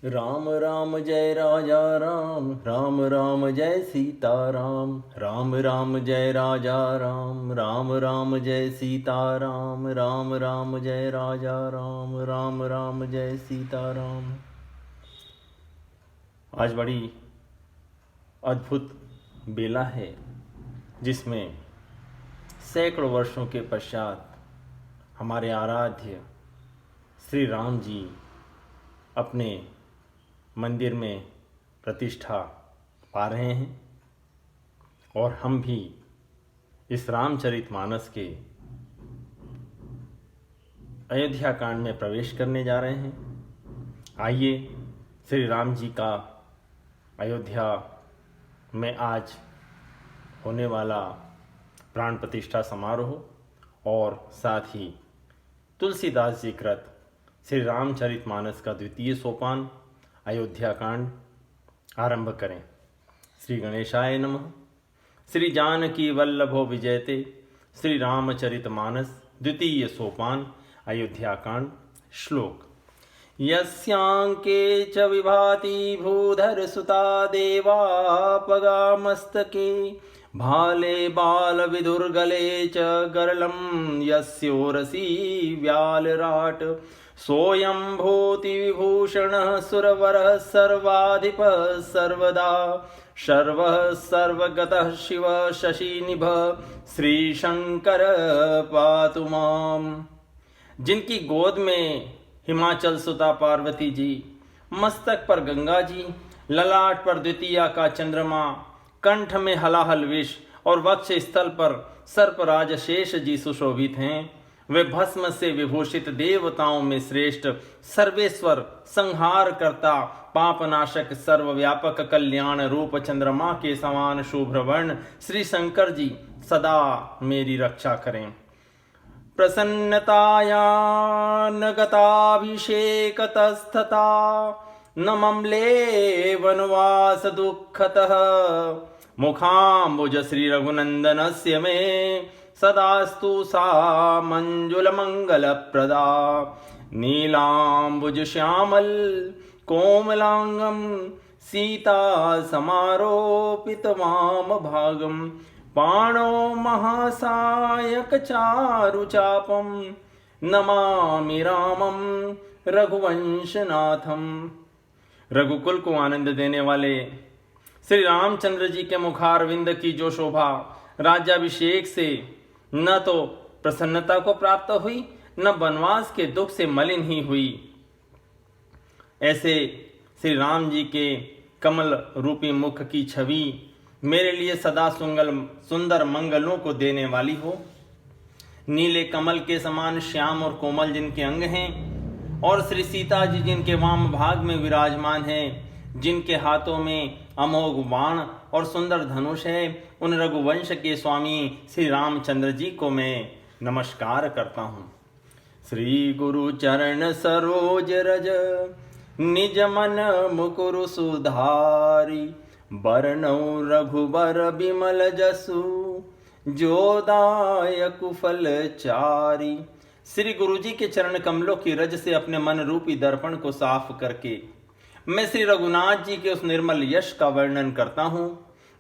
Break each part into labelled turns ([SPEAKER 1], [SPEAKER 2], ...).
[SPEAKER 1] राम राम जय राजा राम, राम राम जय सीता राम, राम राम जय राजा राम, राम राम जय सीता राम, राम राम जय राजा राम, राम राम जय सीता राम। आज बड़ी अद्भुत बेला है जिसमें सैकड़ों वर्षों के पश्चात हमारे आराध्य श्री राम जी अपने मंदिर में प्रतिष्ठा पा रहे हैं और हम भी इस रामचरितमानस के अयोध्या कांड में प्रवेश करने जा रहे हैं। आइए श्री राम जी का अयोध्या में आज होने वाला प्राण प्रतिष्ठा समारोह और साथ ही तुलसीदास जी कृत श्री रामचरितमानस का द्वितीय सोपान अयोध्या कांड आरंभ करें। श्री गणेशाय नमः। श्री जानकी वल्लभो विजयते श्री रामचरितमानस द्वितीय सोपान अयोध्या कांड। श्लोक। यस्यांके च विभाति भूधर सुता देवापगा मस्तके भाले बाल विदुर्गले च गरलं यस्योरसी व्यालराट सोऽयं भूति विभूषणः सुरवरः सर्वाधिपः सर्वदा सर्वः सर्वगतः शिव शशिनिभ श्रीशंकर पातु माम्। जिनकी गोद में हिमाचल सुता पार्वती जी, मस्तक पर गंगा जी, ललाट पर द्वितीया का चंद्रमा, कंठ में हलाहल विष और वक्ष स्थल पर सर्पराज शेष जी सुशोभित हैं। वे भस्म से विभूषित देवताओं में श्रेष्ठ सर्वेश्वर संहार करता पापनाशक सर्वव्यापक कल्याण रूप चंद्रमा के समान शुभ्र वर्ण श्री शंकर जी सदा मेरी रक्षा करें। प्रसन्नताया न गताभिषेकतस्तथा न ममले वनवास दुःखतः मुखाम्बुज श्री रघुनंदनस्य मे सदास्तु सा मंजुलमंगलप्रदा नीलाम्बुज श्यामल कोमलांगम सीता समारोपित वाम भागम पाणो महासायक चारुचापम नमामि रामम रघुवंशनाथम। रघुकुल को आनंद देने वाले श्री रामचंद्र जी के मुखारविंद की जो शोभा राज्याभिषेक से न तो प्रसन्नता को प्राप्त हुई न वनवास के दुख से मलिन ही हुई, ऐसे श्री राम जी के कमल रूपी मुख की छवि मेरे लिए सदा सुंदर मंगलों को देने वाली हो। नीले कमल के समान श्याम और कोमल जिनके अंग हैं और श्री सीता जी जिनके वाम भाग में विराजमान हैं, जिनके हाथों में अमोघ बाण और सुंदर धनुष है, उन रघुवंश के स्वामी श्री रामचंद्र जी को मैं नमस्कार करता हूँ। श्री गुरु चरण सरोज रज निज मन मुकुरु सुधारी बरनौ रघुबर बिमल जसु जोदायक फल चारी। श्री गुरु जी के चरण कमलों की रज से अपने मन रूपी दर्पण को साफ करके मैं श्री रघुनाथ जी के उस निर्मल यश का वर्णन करता हूँ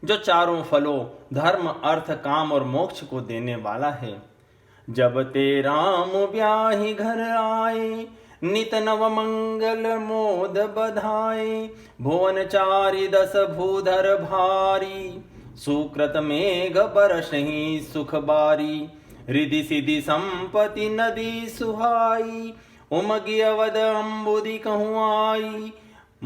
[SPEAKER 1] जो चारों फलों धर्म अर्थ काम और मोक्ष को देने वाला है। जब ते राम ब्याहि घर आए नित नव मंगल मोद बधाए भुवन चारि दस भूधर भारी सुकृत मेघ बरसहि सुख बारी रिधि सिद्धि संपत्ति नदी सुहाई उमगी अवध अम्बुदि कहूँ आई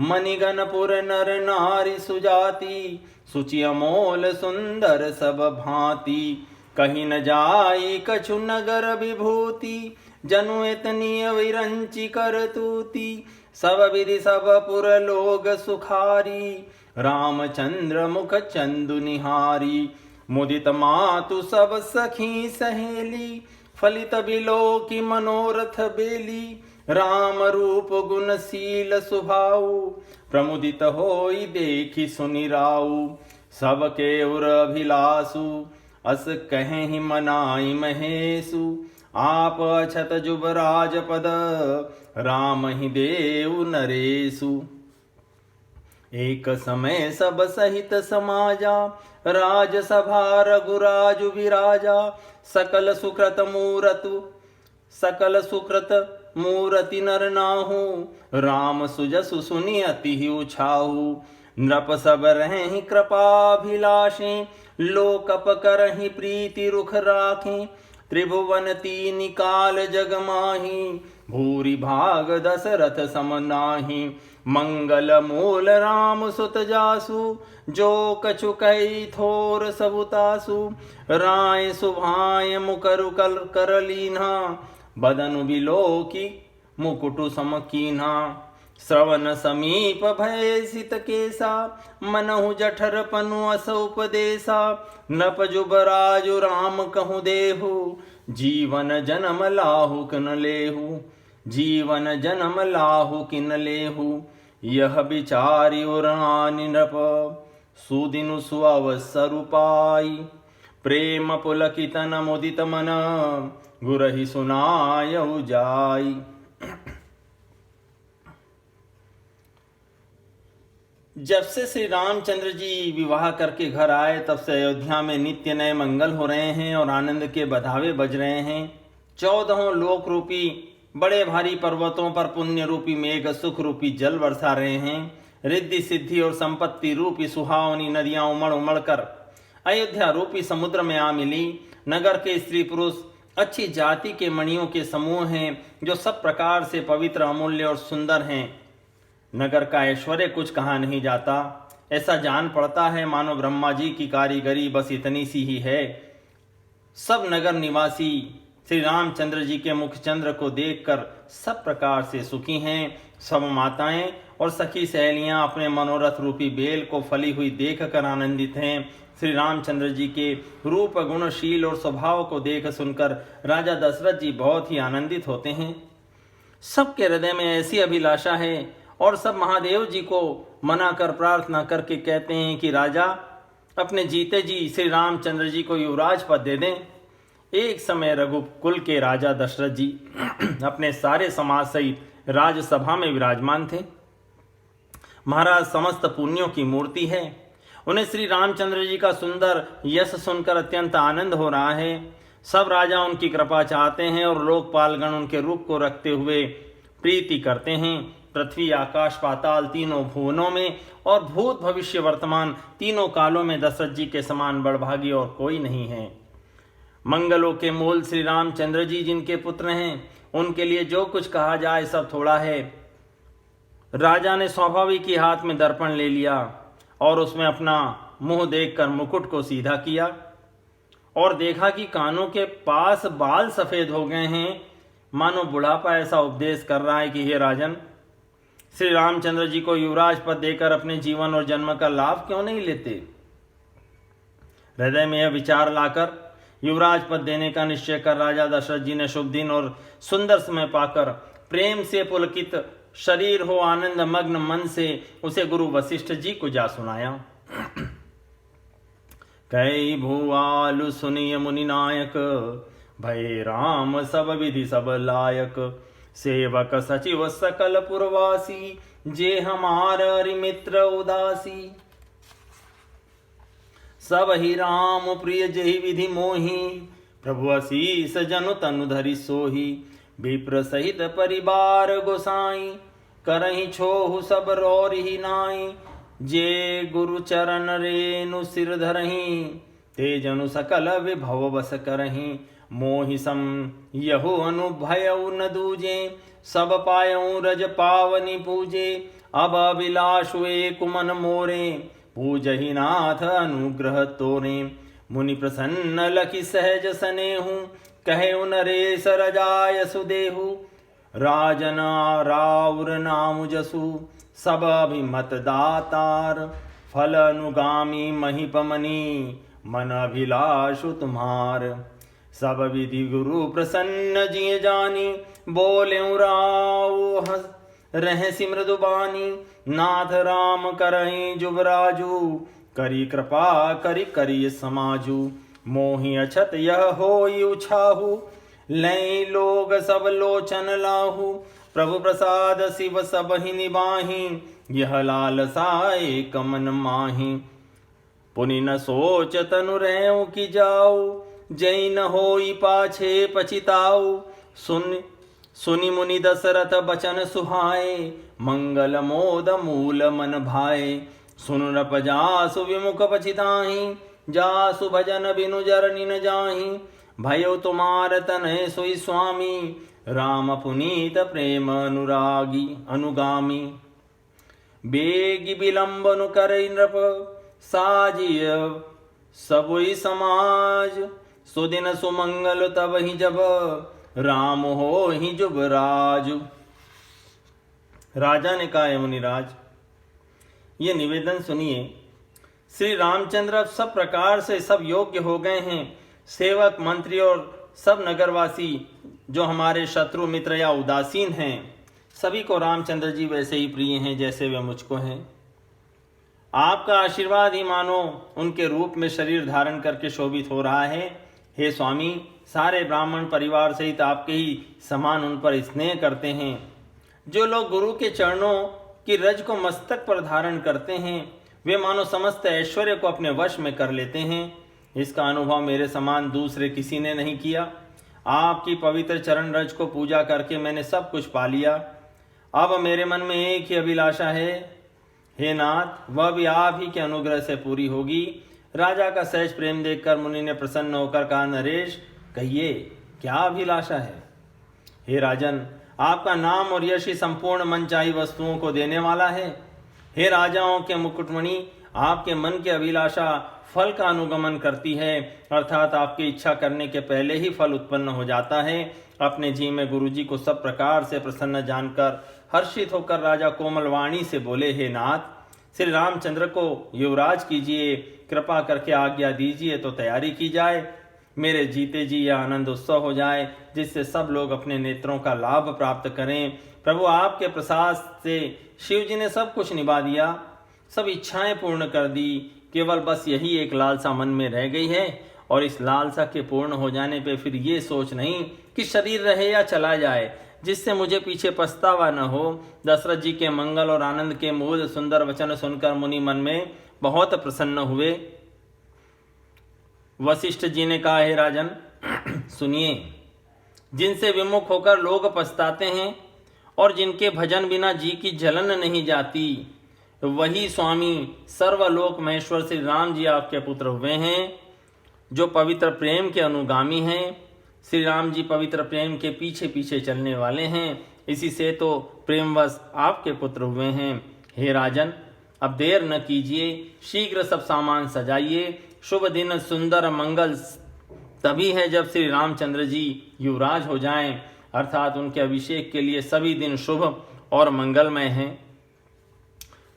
[SPEAKER 1] मणिगणपुर नर नारी सुजाति सुचि अमोल सुंदर सब भांति कहीं न जाई कछु नगर विभूति जनु इतनी विरंचि कर तूती सब विधि सब पुर लोग सुखारी रामचंद्र मुख चंदु निहारी मुदित मातु सब सखी सहेली फलित बिलो की मनोरथ बेली राम रूप गुणशील सुभाऊ प्रमुदित होई देखी सुनि राऊ सबके उर अभिलाषु अस कहें ही मनाई महेशु आप अछत जुबराज पद राम ही देव नरेशु। एक समय सब सहित समाजा, राजसभा रघुराजु विराजा। सकल सुकृत मूरति नर नाहु, राम सुजसु सुनि अति ही उछाहु। नृप सब रहें कृपाभिलाषे, लोकप करहि प्रीति रुख राखें। त्रिभुवन तीन काल जग माही, भूरि भाग दशरथ सम नाहि। मंगल मूल राम सुत जासु, जो कछु कही थोर सबुतासु। राय सुभाय मुकरु कर लीन्हा, बदनु बिलोकी मुकुटु सम कीन्हा। श्रवण समीप भय सित केसा, मनहु जठर पनु अस उपदेसा। नृप जुबराजु राम कहु देहु, जीवन जन्म लाहु किन लेहु। जीवन जन्म लाहु किन लेहु, यह विचारि उरानि नृप। सुदिनु सुअवसरु पाई, प्रेम पुलकित न मुदित मन। गुरहि सुनायउ जाई। जब से श्री रामचंद्र जी विवाह करके घर आए, तब से अयोध्या में नित्य नए मंगल हो रहे हैं और आनंद के बधावे बज रहे हैं। 14 लोक रूपी बड़े भारी पर्वतों पर पुण्य रूपी मेघ सुख रूपी जल बरसा रहे हैं। रिद्धि सिद्धि और संपत्ति रूपी सुहावनी नदियां उमड़ उमड़ कर अयोध्या रूपी समुद्र में आ मिली। नगर के स्त्री पुरुष अच्छी जाति के मणियों के समूह हैं, जो सब प्रकार से पवित्र, अमूल्य और सुंदर हैं। नगर का ऐश्वर्य कुछ कहा नहीं जाता। ऐसा जान पड़ता है मानो ब्रह्मा जी की कारीगरी बस इतनी सी ही है। सब नगर निवासी श्री रामचंद्र जी के मुख चंद्र को देखकर सब प्रकार से सुखी हैं। सब माताएं और सखी सहेलियां अपने मनोरथ रूपी बेल को फली हुई देखकर आनंदित हैं। श्री रामचंद्र जी के रूप, गुणशील और स्वभाव को देख सुनकर राजा दशरथ जी बहुत ही आनंदित होते हैं। सबके हृदय में ऐसी अभिलाषा है और सब महादेव जी को मनाकर प्रार्थना करके कहते हैं कि राजा अपने जीते जी श्री रामचंद्र जी को युवराज पद दे दें। एक समय रघुकुल के राजा दशरथ जी अपने सारे समाज सहित राजसभा में विराजमान थे। महाराज समस्त पुण्यों की मूर्ति है। उन्हें श्री रामचंद्र जी का सुंदर यश सुनकर अत्यंत आनंद हो रहा है। सब राजा उनकी कृपा चाहते हैं और लोकपालगण उनके रूप को रखते हुए प्रीति करते हैं। पृथ्वी, आकाश, पाताल तीनों भुवनों में और भूत, भविष्य, वर्तमान तीनों कालों में दशरथ जी के समान बड़भागी और कोई नहीं है। मंगलों के मूल श्री रामचंद्र जी जिनके पुत्र हैं, उनके लिए जो कुछ कहा जाए सब थोड़ा है। राजा ने स्वाभाविक ही हाथ में दर्पण ले लिया और उसमें अपना मुंह देखकर मुकुट को सीधा किया और देखा कि कानों के पास बाल सफेद हो गए हैं। मानो बुढ़ापा ऐसा उपदेश कर रहा है कि हे राजन, श्री रामचंद्र जी को युवराज पद देकर अपने जीवन और जन्म का लाभ क्यों नहीं लेते। हृदय में यह विचार लाकर युवराज पद देने का निश्चय कर राजा दशरथ जी ने शुभ दिन और सुंदर समय पाकर प्रेम से पुलकित शरीर हो आनंद मग्न मन से उसे गुरु वशिष्ठ जी को जा सुनाया। कई भुआलु सुनिय मुनि नायक, भय राम सब विधि सब लायक। सेवक सचिव सकल पुरवासी, जे हमार मित्र उदासी। सब ही राम प्रिय जहि विधि मोहि, प्रभु असीस जनु तनु धरि सोहि। विप्र सहित परिवार गोसाई, करहि छोहु सब रौरि नाई। जे गुरु चरण रेनु सिर धरहि, ते जनु सकल विभव बस करहि। मोहि सम यहु अनुभयउ न दूजे, सब पायउ रज पावनि पूजे। अब अभिलाषु एक मन मोरे, पूजहि नाथ अनुग्रह तोरे। मुनि प्रसन्न लखि सहज सनेहु, कहे नरेश रजाय सुदेहु। राजन राउर नाम जसु, सब अभिमत दातार। फल अनुगामी महिपमनि, मन अभिलाषु तुम्हार। सब विधि गुरु प्रसन्न जिय जानी, बोले राव हस रहसि मृदुबानी। नाथ राम करहि जुबराजू, करी कृपा करी समाजू। मोहि अछत यह होई उछाहु, लई लोग सब लोचन लाहू। प्रभु प्रसाद शिव सब ही निबाही, यह लालसा एक मन माही। पुनि न सोच तनु रहूं कि जाओ, जै न होई पाछे पछिताओ। सुनि मुनि दशरथ बचन सुहाए, मंगल मोद मूल मन भाए। सुनु नृप जासु विमुख पछिताहि, जासु भजन बिनु जरनि न जाहि। भयो तुमार तनय सोई स्वामी, राम पुनीत प्रेम अनुगामी। बेगी विलंब नु करई नृप, साजिय सबुई समाज। सुदिन सुमंगल तब ही जब, राम हो ही जुबराज। राजा ने कहा, मुनिराज ये निवेदन सुनिए। श्री रामचंद्र अब सब प्रकार से सब योग्य हो गए हैं। सेवक मंत्री और सब नगरवासी जो हमारे शत्रु मित्र या उदासीन हैं, सभी को रामचंद्र जी वैसे ही प्रिय हैं जैसे वे मुझको हैं। आपका आशीर्वाद ही मानो उनके रूप में शरीर धारण करके शोभित हो रहा है। हे स्वामी, सारे ब्राह्मण परिवार सहित आपके ही समान उन पर स्नेह करते हैं। जो लोग गुरु के चरणों की रज को मस्तक पर धारण करते हैं, वे मानो समस्त ऐश्वर्य को अपने वश में कर लेते हैं। इसका अनुभव मेरे समान दूसरे किसी ने नहीं किया। आपकी पवित्र चरण रज को पूजा करके मैंने सब कुछ पा लिया। अब मेरे मन में एक ही अभिलाषा है, हे नाथ, वह भी आप ही के अनुग्रह से पूरी होगी। राजा का सहज प्रेम देखकर मुनि ने प्रसन्न होकर कहा, नरेश कहिए क्या अभिलाषा है। हे राजन, आपका नाम और यश ही संपूर्ण मनचाही वस्तुओं को देने वाला है। हे राजाओं के मुकुटमणि, आपके मन की अभिलाषा फल का अनुगमन करती है, अर्थात आपकी इच्छा करने के पहले ही फल उत्पन्न हो जाता है। अपने जी में गुरुजी को सब प्रकार से प्रसन्न जानकर हर्षित होकर राजा कोमल वाणी से बोले, हे नाथ, श्री रामचंद्र को युवराज कीजिए, कृपा करके आज्ञा दीजिए तो तैयारी की जाए। मेरे जीते जी यह आनंद उत्सव हो जाए, जिससे सब लोग अपने नेत्रों का लाभ प्राप्त करें। प्रभु, आपके प्रसाद से शिव जी ने सब कुछ निभा दिया, सब इच्छाएं पूर्ण कर दी। केवल बस यही एक लालसा मन में रह गई है, और इस लालसा के पूर्ण हो जाने पे फिर ये सोच नहीं कि शरीर रहे या चला जाए, जिससे मुझे पीछे पछतावा न हो। दशरथ जी के मंगल और आनंद के मूल सुंदर वचन सुनकर मुनि मन में बहुत प्रसन्न हुए। वशिष्ठ जी ने कहा, हे राजन सुनिए, जिनसे विमुख होकर लोग पछताते हैं और जिनके भजन बिना जी की जलन नहीं जाती, वही स्वामी सर्वलोक महेश्वर श्री राम जी आपके पुत्र हुए हैं, जो पवित्र प्रेम के अनुगामी हैं। श्री राम जी पवित्र प्रेम के पीछे पीछे चलने वाले हैं, इसी से तो प्रेमवश आपके पुत्र हुए हैं। हे राजन, अब देर न कीजिए, शीघ्र सब सामान सजाइए। शुभ दिन सुंदर मंगल तभी है जब श्री रामचंद्र जी युवराज हो जाएं, अर्थात उनके अभिषेक के लिए सभी दिन शुभ और मंगलमय हैं।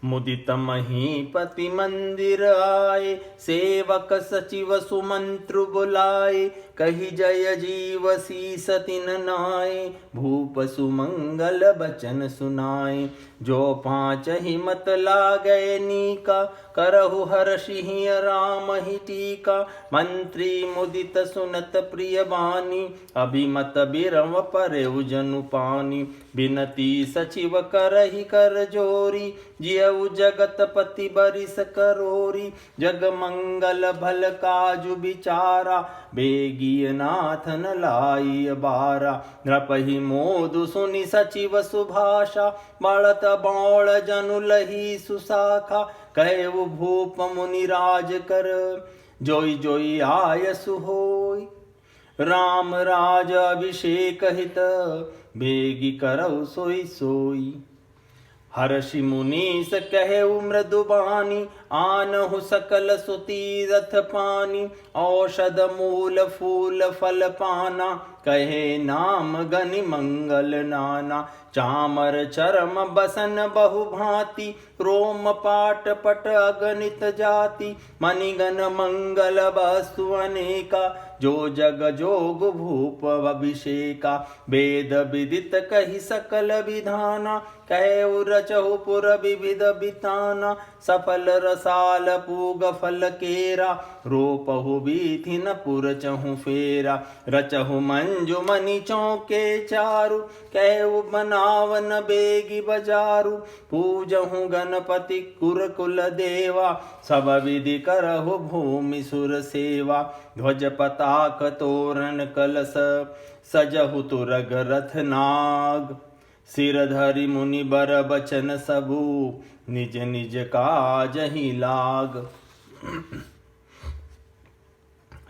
[SPEAKER 1] मुदित महीपति मंदिर आए, सेवक सचिव सुमंत्रु बुलाए, कही जय जीव शीस तिन नाए, भूप सुमंगल बचन सुनाए। जो पांच ही मत लागै नीका, करहु हर्षि राम ही टीका। मंत्री मुदित सुनत प्रिय बानी, अभिमत बिरव परेउ जनु पानी। बिनती सचिव करहि कर जोरी, जियउ जगत पति बरिस करोरी। जग मंगल भल काजु विचारा, बेगिय नाथ न लाई बारा। नृपहि मोदु सुनि सचिव सुभाषा, बढ़त बौड़ जनु लही सुशाखा। कहु भूप मुनि राज कर, जोई जोई आयसु होय। राम राज अभिषेक हित, बेगी करौ सोई सोई। हर्षि मुनीस कहु मृदु बानी, आनहु सकल सुतीरथ पानी। औषध मूल फूल फल पाना, कहे नाम गनि मंगल नाना। चामर चरम बसन बहु भांति, रोम पाट पट अगणित जाति। मणिगण मंगल वस्तु अनेका, जो जग जोग भूप अभिषेका। वेद विदित कहि सकल विधाना, कहु रचहु पुर विविध बिताना। सफल रसाल पूग फल केरा, रोपहु बीथि न पुर चहु फेरा। रचहु मंजु मणि चौके चारु, कहु बना आवन बेगी बजारू, पूजहु गणपति कुर कुल देवा, सब विधि करहु भूमि सुर सेवा। ध्वज पताक तोरण कलश, सजहु तुरग रथ नाग, सिर धरि मुनि बर बचन सबू, निज निज काज ही लाग।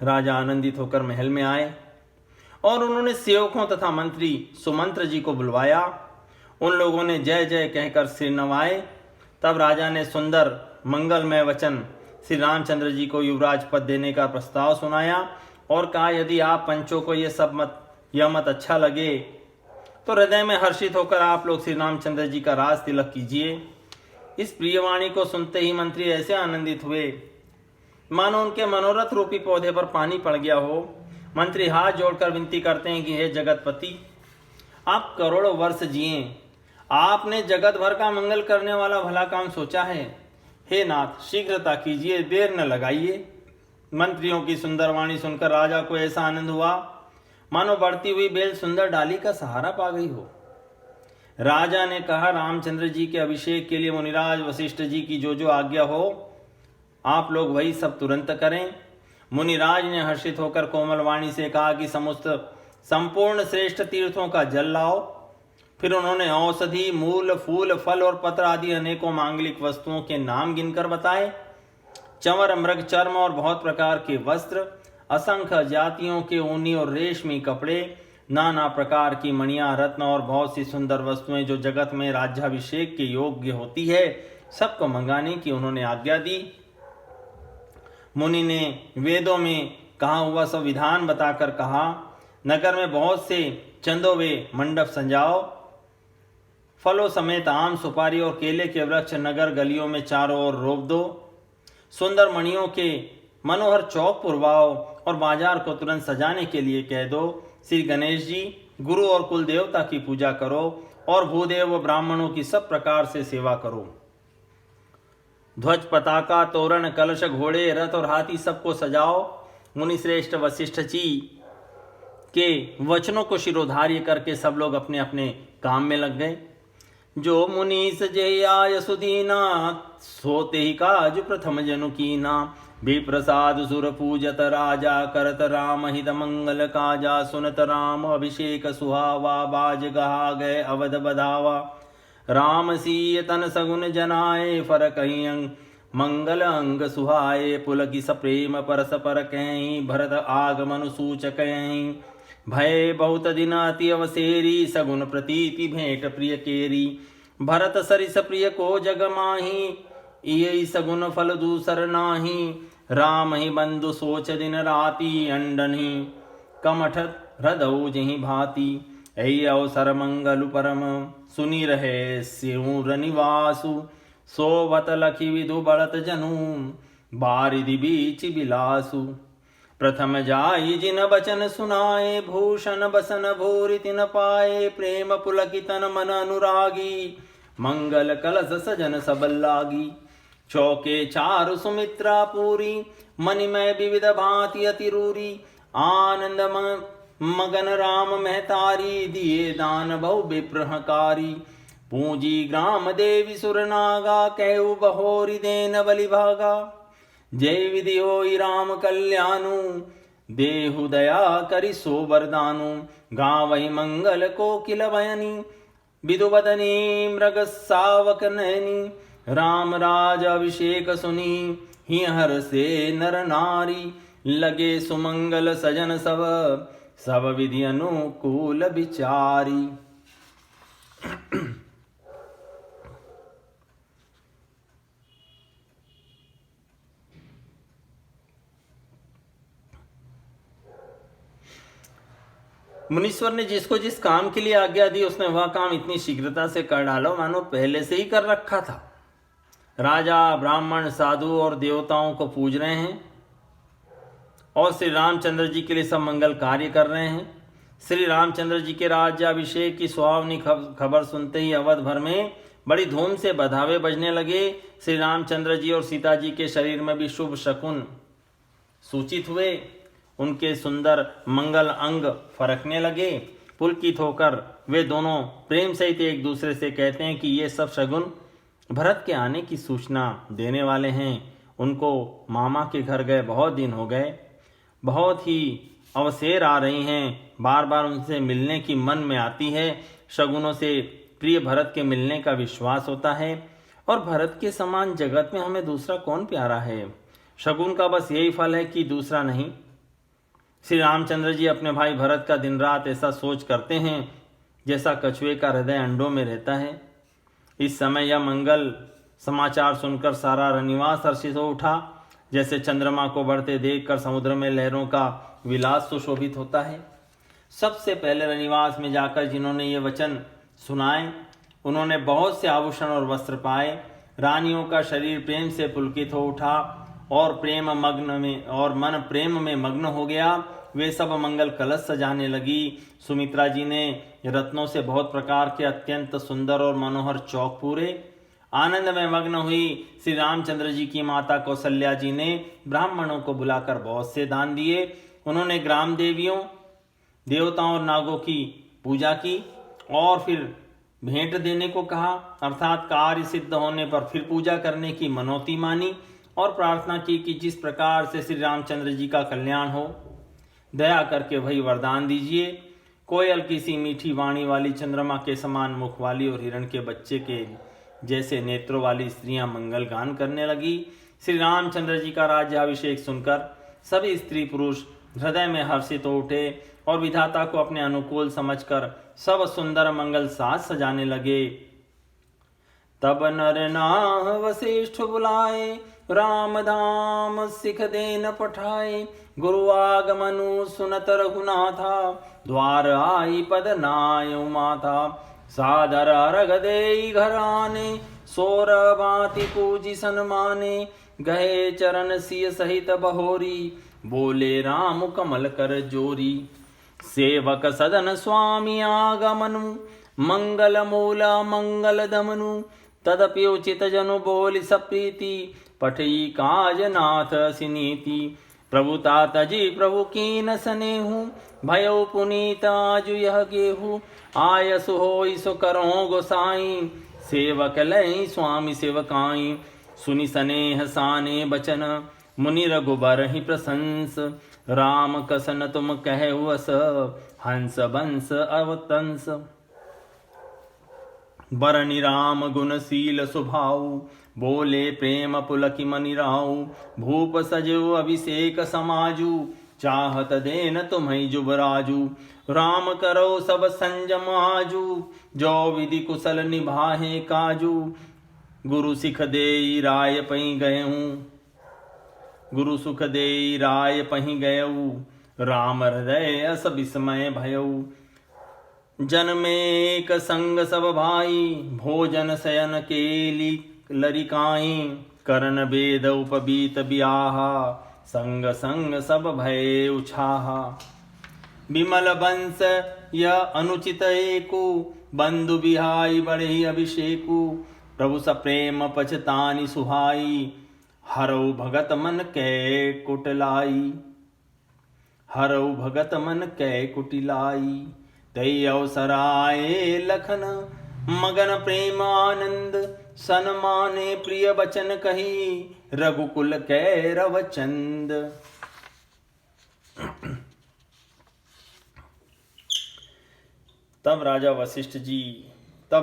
[SPEAKER 1] राजा आनंदित होकर महल में आए और उन्होंने सेवकों तथा मंत्री सुमंत्र जी को बुलवाया। उन लोगों ने जय जय कहकर सिर नवाए। तब राजा ने सुंदर मंगलमय वचन श्री रामचंद्र जी को युवराज पद देने का प्रस्ताव सुनाया और कहा, यदि आप पंचों को यह मत अच्छा लगे तो हृदय में हर्षित होकर आप लोग श्री रामचंद्र जी का राज तिलक कीजिए। इस प्रियवाणी को सुनते ही मंत्री ऐसे आनंदित हुए मानो उनके मनोरथ रूपी पौधे पर पानी पड़ गया हो। मंत्री हाथ जोड़कर विनती करते हैं कि हे जगतपति, आप करोड़ों वर्ष जिए, आपने जगत भर का मंगल करने वाला भला काम सोचा है। हे नाथ, शीघ्रता कीजिए, देर न लगाइए। मंत्रियों की सुंदर वाणी सुनकर राजा को ऐसा आनंद हुआ मानो बढ़ती हुई बेल सुंदर डाली का सहारा पा गई हो। राजा ने कहा, रामचंद्र जी के अभिषेक के लिए मुनिराज वशिष्ठ जी की जो आज्ञा हो आप लोग वही सब तुरंत करें। मुनिराज ने हर्षित होकर कोमल वाणी से कहा कि संपूर्ण श्रेष्ठ तीर्थों का जल लाओ। फिर उन्होंने औषधि, मूल, फूल, फल और पत्र आदि अनेकों मांगलिक वस्तुओं के नाम गिनकर बताए। चंवर, मृग चर्म और बहुत प्रकार के वस्त्र, असंख्य जातियों के ऊनी और रेशमी कपड़े, नाना प्रकार की मणियां, रत्न और बहुत सी सुंदर वस्तुएं जो जगत में राज्याभिषेक के योग्य होती है, सबको मंगाने की उन्होंने आज्ञा दी। मुनि ने वेदों में कहा हुआ सब विधान बताकर कहा, नगर में बहुत से चंदोवे मंडप सजाओ, फलों समेत आम, सुपारी और केले के वृक्ष नगर गलियों में चारों ओर रोप दो। सुंदर मणियों के मनोहर चौक पुरवाओ और बाजार को तुरंत सजाने के लिए कह दो। श्री गणेश जी, गुरु और कुल देवता की पूजा करो और भूदेव व ब्राह्मणों की सब प्रकार से सेवा करो। ध्वज, पताका, तोरण, कलश, घोड़े, रथ और हाथी सबको सजाओ। मुनि श्रेष्ठ वशिष्ठ जी के वचनों को शिरोधार्य करके सब लोग अपने अपने काम में लग गए। जो मुनीस जय आय सुदीना, सोते ही काज प्रथम जनु कीना। विप्रसाद सुर पूजत राजा, करत राम हित मंगल काजा। सुनत राम अभिषेक सुहावा, बाज गहा गए अवध बधावा। राम सीय तन सगुन जनाए, फर कहीं मंगल अंग सुहाए। पुलकी सप्रेम परस पर कहीं, भरत आगमन सूचक कहीं। भय बहुत दिन अति अवसेरी, सगुन प्रतीति भेंट प्रिय केरी। भरत सरिस प्रिय को जग माही, यही सगुन फल दूसर नाही। राम ही बंधु सोच दिन राती, अंडनी कमठ हृदय जहि भांति। ऐ अवसर मंगल परम, सुनी रहे सिंह निवासु। सोवत लखी विधु बढ़त जनु, बारिधि बीच बिलासु। प्रथम जाई जिन बचन सुनाए, भूषण बसन भूरि तिन पाए। प्रेम पुलकितन मन अनुरागी, मंगल कलश सजन सब लागी। चौके चारु सुमित्रा पूरी, मणिमय विविध भांति अतिरूरी। आनंद मगन राम महतारी, दिए दान बहु विप्रहकारी। पूंजी ग्राम देवी सुर नागा, कहु बहोरी देन बलि भागा। जय विधि होई राम कल्याणु, देहु दया करि सो वरदानु। गावहि मंगल कोकिल बयनी, विदुवदनी मृग सावक नयनी। राम राज अभिषेक सुनी, ही हर से नर नारी। लगे सुमंगल सजन सब, सब विधि अनुकूल विचारी। मुनीश्वर ने जिसको जिस काम के लिए आज्ञा दी, उसने वह काम इतनी शीघ्रता से कर डालो मानो पहले से ही कर रखा था। राजा, ब्राह्मण, साधु और देवताओं को पूज रहे हैं और श्री रामचंद्र जी के लिए सब मंगल कार्य कर रहे हैं। श्री रामचंद्र जी के राज्याभिषेक की सुहावनी खबर सुनते ही अवध भर में बड़ी धूम से बधावे बजने लगे। श्री रामचंद्र जी और सीता जी के शरीर में भी शुभ शकुन सूचित हुए। उनके सुंदर मंगल अंग फरकने लगे। पुलकित होकर वे दोनों प्रेम सहित एक दूसरे से कहते हैं कि ये सब शगुन भरत के आने की सूचना देने वाले हैं। उनको मामा के घर गए बहुत दिन हो गए, बहुत ही अवसेर आ रही हैं, बार बार उनसे मिलने की मन में आती है। शगुनों से प्रिय भरत के मिलने का विश्वास होता है, और भरत के समान जगत में हमें दूसरा कौन प्यारा है। शगुन का बस यही फल है कि दूसरा नहीं। श्री रामचंद्र जी अपने भाई भरत का दिन रात ऐसा सोच करते हैं जैसा कछुए का हृदय अंडों में रहता है। इस समय यह मंगल समाचार सुनकर सारा रनिवास हर्षित हो उठा। जैसे चंद्रमा को बढ़ते देखकर समुद्र में लहरों का विलास सुशोभित होता है। सबसे पहले रनिवास में जाकर जिन्होंने ये वचन सुनाए, उन्होंने बहुत से आभूषण और वस्त्र पाए। रानियों का शरीर प्रेम से पुलकित हो उठा और मन प्रेम में मग्न हो गया। वे सब मंगल कलश सजाने लगी। सुमित्रा जी ने रत्नों से बहुत प्रकार के अत्यंत सुंदर और मनोहर चौक पूरे। आनंद में मग्न हुई श्री रामचंद्र जी की माता कौशल्या जी ने ब्राह्मणों को बुलाकर बहुत से दान दिए। उन्होंने ग्राम देवियों, देवताओं और नागों की पूजा की और फिर भेंट देने को कहा, अर्थात कार्य सिद्ध होने पर फिर पूजा करने की मनौती मानी और प्रार्थना की कि जिस प्रकार से श्री रामचंद्र जी का कल्याण हो, दया करके वही वरदान दीजिए। कोयल की सी मीठी वाणी वाली, चंद्रमा के समान मुख वाली और हिरण के बच्चे के जैसे नेत्रों वाली स्त्रियां मंगल गान करने लगी। श्री रामचंद्र जी का राज्याभिषेक सुनकर सभी स्त्री पुरुष हृदय में हर्षित हो उठे और विधाता को अपने अनुकूल समझकर सब सुंदर मंगल साज सजाने लगे। तब नर नाह वशिष्ठ बुलाए, राम धाम सिख देन पठाए। गुरु आगमनु सुनत रघुनाथा, द्वार आई पद नाय माथा। सादर अर्घ देई घर आने, सोर भांति पूजी सन्माने। गहे चरण सिय सहित बहोरी, बोले राम कमल कर जोरी। सेवक सदन स्वामी आगमनु, मंगल मूला मंगल दमनु। तदपि उचित जनु बोलि सप्रीति, पठई काज नाथ सिनीति। प्रभुता तजी प्रभु कीन सनेहु, भयो पुनीत आजु यह गेहु। आयसु होई सो करो गोसाई, सेवक लय स्वामी सेवकाई। सुनि सनेह साने बचन, मुनि रघुबर ही प्रशंस। राम कसन तुम कहु अस, हंस बंस अवतंस। बरनि राम गुणशील स्वभाव, बोले प्रेम पुलकी मनि राउ। भूप सजो अभिषेक समाजू, चाहत देन तुम्हें जुबराजू। राम करो सब संजम आजू, जो विधि कुशल निभाहे काजू। गुरु सिख देई राय पई गयऊँ, गुरु सुख देई राय पही गयऊ। राम हृदय अस विस्मय भयऊ। जनमेक संग सब भाई, भोजन शयन केली लरिकाई। करण वेद उपबीत बियाहा, संग संग सब भय उछाहा। विमल वंश यह अनुचित एकु, बंधु बिहाई बढ़ी अभिषेकु। प्रभु सप्रेम पछतानी सुहाई, हरऊ भगत मन कै कुटलाई। हरऊ भगत मन कै कुटिलाई। तई अवसर आए लखन, मगन प्रेम आनंद। सन्माने प्रिय बचन कही, रघुकुल कै रवचंद। तब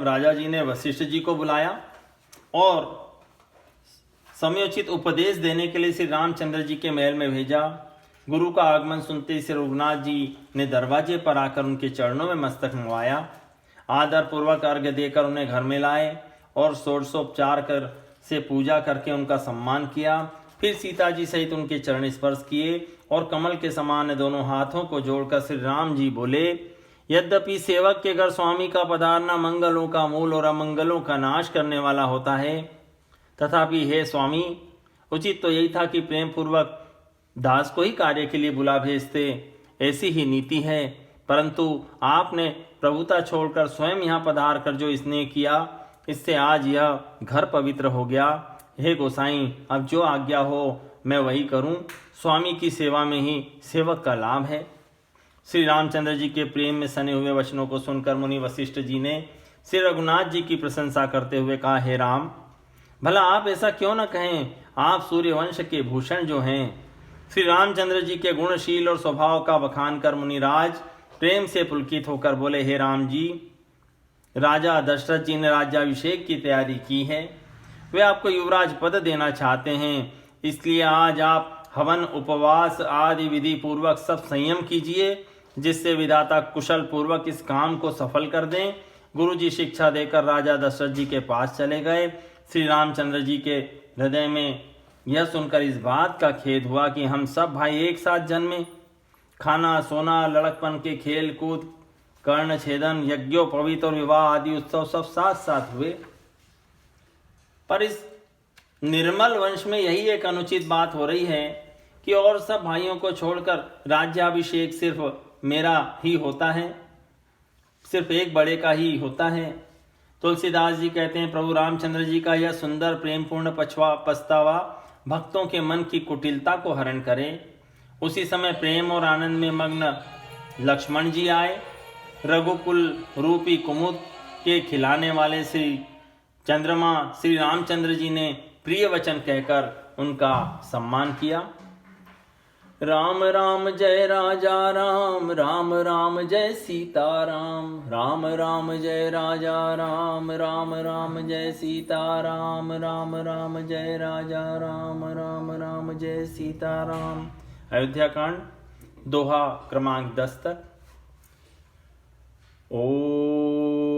[SPEAKER 1] राजा जी ने वशिष्ठ जी को बुलाया और समयोचित उपदेश देने के लिए श्री रामचंद्र जी के महल में भेजा। गुरु का आगमन सुनते श्री रघुनाथ जी ने दरवाजे पर आकर उनके चरणों में मस्तक नवाया। आदर पूर्वक अर्घ्य देकर उन्हें घर में लाए और षोडशोपचार कर से पूजा करके उनका सम्मान किया। फिर सीता जी सहित उनके चरण स्पर्श किए और कमल के समान दोनों हाथों को जोड़कर श्री राम जी बोले, यद्यपि सेवक के घर स्वामी का पधारना मंगलों का मूल और अमंगलों का नाश करने वाला होता है, तथापि हे स्वामी, उचित तो यही था कि प्रेम पूर्वक दास को ही कार्य के लिए बुला भेजते, ऐसी ही नीति है। परंतु आपने प्रभुता छोड़कर स्वयं यहाँ पधार कर जो स्नेह किया, इससे आज यह घर पवित्र हो गया। हे गोसाई, अब जो आज्ञा हो मैं वही करूं। स्वामी की सेवा में ही सेवक का लाभ है। श्री रामचंद्र जी के प्रेम में सने हुए वचनों को सुनकर मुनि वशिष्ठ जी ने श्री रघुनाथ जी की प्रशंसा करते हुए कहा, हे राम, भला आप ऐसा क्यों न कहें, आप सूर्यवंश के भूषण जो हैं। श्री रामचंद्र जी के गुणशील और स्वभाव का बखान कर मुनिराज प्रेम से पुलकित होकर बोले, हे राम जी, राजा दशरथ जी ने राज्याभिषेक की तैयारी की है। वे आपको युवराज पद देना चाहते हैं, इसलिए आज आप हवन उपवास आदि विधि पूर्वक सब संयम कीजिए, जिससे विधाता कुशल पूर्वक इस काम को सफल कर दें। गुरु जी शिक्षा देकर राजा दशरथ जी के पास चले गए। श्री रामचंद्र जी के हृदय में यह सुनकर इस बात का खेद हुआ कि हम सब भाई एक साथ जन्मे। खाना सोना, लड़कपन के खेल कूद, कर्ण छेदन, यज्ञोपवीत और विवाह आदि उत्सव सब साथ साथ हुए, पर इस निर्मल वंश में यही एक अनुचित बात हो रही है कि और सब भाइयों को छोड़कर राज्याभिषेक सिर्फ मेरा ही होता है, सिर्फ एक बड़े का ही होता है। तुलसीदास जी कहते हैं, प्रभु रामचंद्र जी का यह सुंदर प्रेमपूर्ण पछतावा भक्तों के मन की कुटिलता को हरण करे। उसी समय प्रेम और आनंद में मग्न लक्ष्मण जी आए। रघुकुल रूपी कुमुद के खिलाने वाले श्री चंद्रमा श्री रामचंद्र जी ने प्रिय वचन कहकर उनका सम्मान किया। राम राम जय राजा राम, राम राम जय सीता राम, राम राम जय राजा राम, राम राम जय सीता राम, राम राम जय राजा राम, राम राम जय सीता राम। अयोध्या कांड दोहा क्रमांक 10 तक। ओ